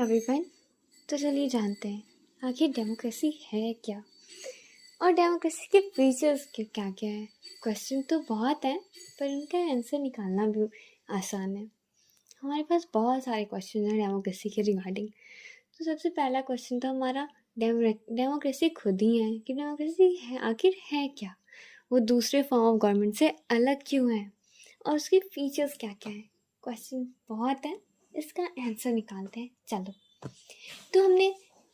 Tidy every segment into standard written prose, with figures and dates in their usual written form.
Everyone. तो चलिए जानते हैं आखिर डेमोक्रेसी है क्या और डेमोक्रेसी के फीचर्स क्या क्या है। क्वेश्चन तो बहुत हैं पर उनका आंसर निकालना भी आसान है। हमारे पास बहुत सारे क्वेश्चन हैं डेमोक्रेसी के रिगार्डिंग। तो सबसे पहला क्वेश्चन तो हमारा डेमोक्रेसी खुद ही है कि डेमोक्रेसी है आखिर है क्या, वो दूसरे फॉर्म ऑफ गवर्नमेंट से अलग क्यों है और उसके फीचर्स क्या क्या है। क्वेश्चन बहुत है, इसका आंसर निकालते हैं। चलो, तो हमने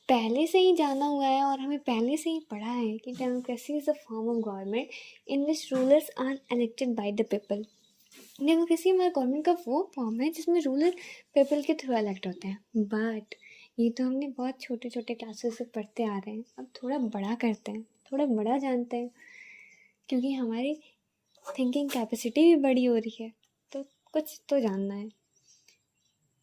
पहले से ही जाना हुआ है और हमें पहले से ही पढ़ा है कि democracy is a form of government in which rulers are elected by the people. Democracy हमारे गवर्नमेंट का वो फॉर्म है जिसमें रूलर पीपल के थ्रू इलेक्ट होते हैं। बट ये तो हमने बहुत छोटे छोटे क्लासेस से पढ़ते आ रहे हैं। अब थोड़ा बड़ा करते हैं, थोड़ा बड़ा जानते हैं, क्योंकि हमारी थिंकिंग कैपेसिटी भी बड़ी हो रही है तो कुछ तो जानना है।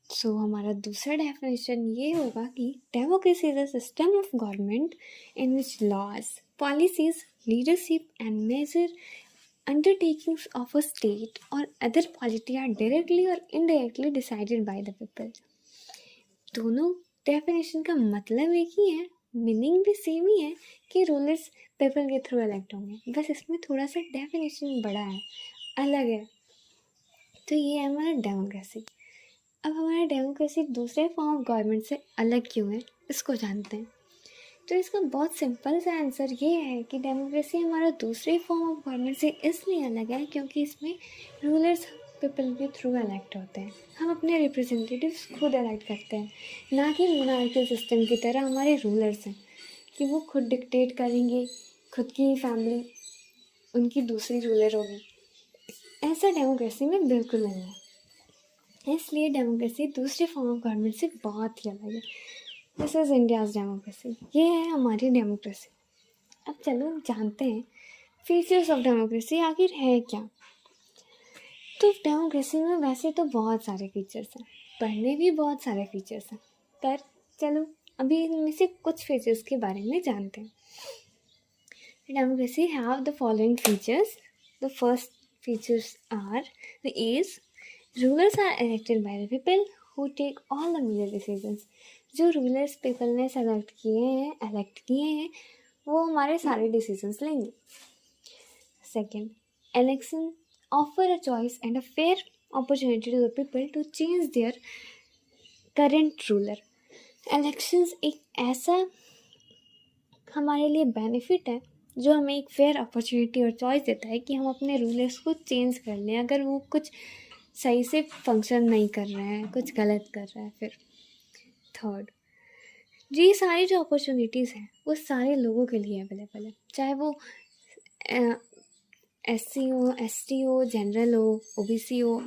सो हमारा दूसरा डेफिनेशन ये होगा कि democracy is a system of government in which laws, policies, leadership and major undertakings of a state or other polity are directly or indirectly decided by the people. दोनों डेफिनेशन का मतलब एक ही है, मीनिंग भी same ही है कि rulers people के through elect होंगे, बस इसमें थोड़ा सा डेफिनेशन बड़ा है, अलग है। तो ये है हमारा डेमोक्रेसी। अब हमारा डेमोक्रेसी दूसरे फॉर्म ऑफ गवर्नमेंट से अलग क्यों है, इसको जानते हैं। तो इसका बहुत सिंपल सा आंसर ये है कि डेमोक्रेसी हमारा दूसरे फॉर्म ऑफ गवर्नमेंट से इसलिए अलग है क्योंकि इसमें रूलर्स पीपल के थ्रू इलेक्ट होते हैं। हम अपने रिप्रेजेंटेटिव्स खुद इलेक्ट करते हैं, ना कि मोनार्कियल सिस्टम की तरह हमारे रूलर्स हैं कि वो खुद डिक्टेट करेंगे, खुद की फैमिली उनकी दूसरी रूलर होगी। ऐसा डेमोक्रेसी में बिल्कुल नहीं है। इसलिए डेमोक्रेसी दूसरे फॉर्म ऑफ गवर्नमेंट से बहुत ही अलग है। दिस इज़ इंडियाज़ डेमोक्रेसी, ये है हमारी डेमोक्रेसी। अब चलो जानते हैं फीचर्स ऑफ डेमोक्रेसी आखिर है क्या। तो डेमोक्रेसी में वैसे तो बहुत सारे फीचर्स हैं, पढ़ने भी बहुत सारे फीचर्स हैं, पर चलो अभी इनमें से कुछ फीचर्स के बारे में जानते हैं। Democracy have the following features. The first features are the is rulers are elected by the people who take all the major decisions. जो रूलर्स पीपल ने सेलेक्ट किए हैं, इलेक्ट किए हैं, वो हमारे सारे डिसीजंस लेंगे। Second, election offer a choice and a fair opportunity to the people to change their current ruler. Elections एक ऐसा हमारे लिए बेनिफिट है जो हमें एक फेयर अपॉर्चुनिटी और चॉइस देता है कि हम अपने रूलर्स को चेंज कर लें अगर वो कुछ सही से फंक्शन नहीं कर रहे हैं, कुछ गलत कर रहा है। फिर थर्ड, ये सारी जो अपॉर्चुनिटीज़ हैं वो सारे लोगों के लिए अवेलेबल है, चाहे वो SC हो, ST हो, जनरल हो, OBC हो,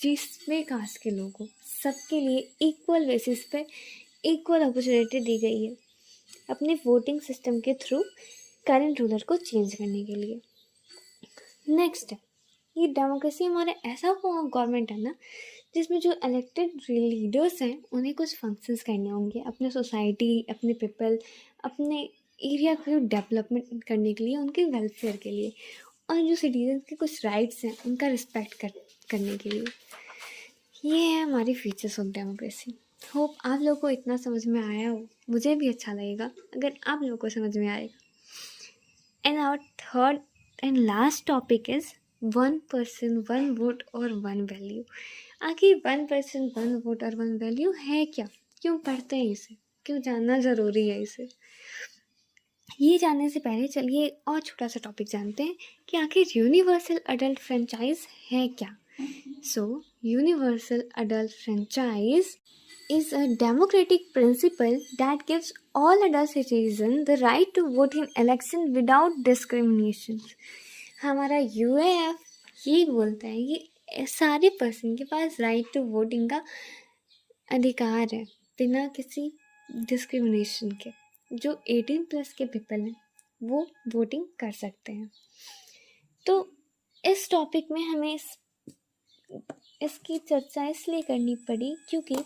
जिसमें कास्ट के लोग हो, सबके लिए इक्वल बेसिस पे इक्वल अपॉर्चुनिटी दी गई है अपने वोटिंग सिस्टम के थ्रू करंट रूलर को चेंज करने के लिए। नेक्स्ट है, ये डेमोक्रेसी हमारा ऐसा फॉर्म ऑफ गवर्नमेंट है ना जिसमें जो इलेक्टेड लीडर्स हैं उन्हें कुछ फंक्शंस करने होंगे अपने सोसाइटी, अपने पीपल, अपने एरिया को डेवलपमेंट करने के लिए, उनके वेलफेयर के लिए, और जो सिटीजन के कुछ राइट्स हैं उनका रिस्पेक्ट करने के लिए। ये है हमारी फीचर्स ऑफ डेमोक्रेसी। होप आप लोगों को इतना समझ में आया हो, मुझे भी अच्छा लगेगा अगर आप लोगों को समझ में आएगा। And our third and last topic is 1 person 1 vote और 1 वैल्यू। आखिर 1 person 1 vote और 1 वैल्यू है क्या, क्यों पढ़ते हैं इसे, क्यों जानना ज़रूरी है इसे। ये जानने से पहले चलिए और छोटा सा टॉपिक जानते हैं कि आखिर यूनिवर्सल अडल्ट फ्रेंचाइज है क्या। So universal adult franchise is a democratic principle that gives all adult citizens the right to vote in election without discrimination। हमारा UAF ये बोलता है कि सारे पर्सन के पास राइट टू वोटिंग का अधिकार है बिना किसी डिस्क्रिमिनेशन के। जो 18+ के पीपल हैं वो वोटिंग कर सकते हैं। तो इस टॉपिक में हमें इसकी चर्चा इसलिए करनी पड़ी क्योंकि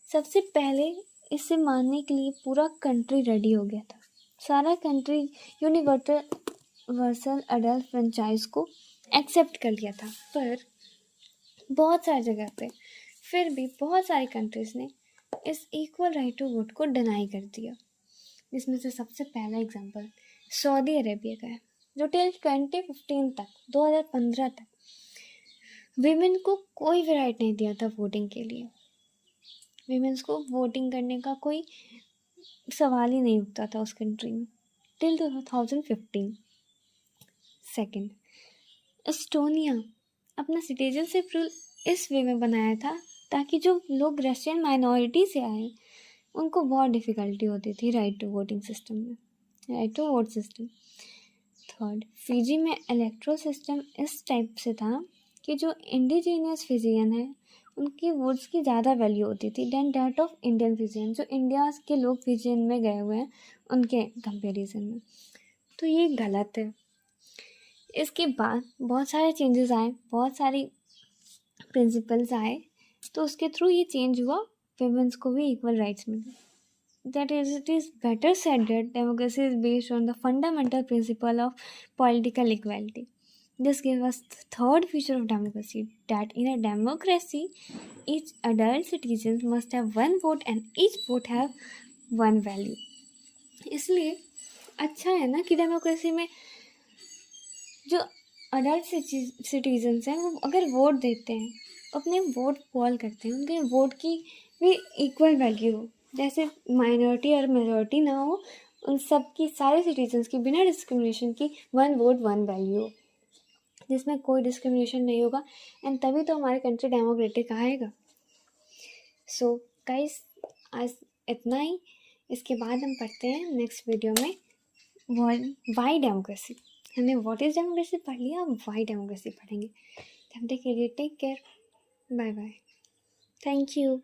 सबसे पहले इसे मानने के लिए पूरा कंट्री रेडी हो गया था। सारा कंट्री यूनिवर्सल अडल्ट फ्रेंचाइज को एक्सेप्ट कर लिया था, पर बहुत सारी जगह पे फिर भी बहुत सारी कंट्रीज़ ने इस इक्वल राइट टू वोट को डिनाई कर दिया। जिसमें से सबसे पहला एग्जांपल सऊदी अरेबिया का है, जो टिल 2015 तक 2015 तक वीमेन को कोई भी राइट नहीं दिया था वोटिंग के लिए। वीमेंस को वोटिंग करने का कोई सवाल ही नहीं उठता था उस कंट्री में टिल 2015। सेकंड, एस्टोनिया अपना सिटीजनशिप रूल इस वे में बनाया था ताकि जो लोग रशियन माइनॉरिटी से आए उनको बहुत डिफ़िकल्टी होती थी राइट टू वोटिंग सिस्टम में, right to vote system. Third, Fiji में इलेक्ट्रो सिस्टम इस टाइप से था कि जो इंडिजीनियस फिजियन है उनकी वोट्स की ज़्यादा वैल्यू होती थी then that of Indian Fijian, जो इंडिया के लोग फिजियन में गए हुए हैं उनके कंपेरिजन में। तो ये गलत है। इसके बाद बहुत सारे चेंजेस आए, बहुत सारी प्रिंसिपल्स आए, तो उसके थ्रू ये चेंज हुआ, विमेंस को भी इक्वल राइट्स मिले। That is, it is better said that democracy is based on the fundamental principle of political equality. This gives us the third feature of democracy, that in a democracy, each adult citizen must have one vote and each vote have one value. इसलिए अच्छा है ना कि democracy में जो adult citizens हैं वो अगर वोट देते हैं, अपने वोट पॉल करते हैं, उनके वोट की भी इक्वल वैल्यू हो, जैसे माइनॉरिटी और मेजॉरिटी ना हो, उन सब की सारे सिटीजन्स की बिना डिस्क्रिमिनेशन की वन वोट वन वैल्यू हो, जिसमें कोई डिस्क्रिमिनेशन नहीं होगा, एंड तभी तो हमारी कंट्री डेमोक्रेटिक आएगा। सो गाइस, आज इतना ही। इसके बाद हम पढ़ते हैं नेक्स्ट वीडियो में वाई डेमोक्रेसी। हमने व्हाट इज़ डेमोक्रेसी पढ़ लिया, अब वाई डेमोक्रेसी पढ़ेंगे। तब तक के लिए take care, bye bye, thank you.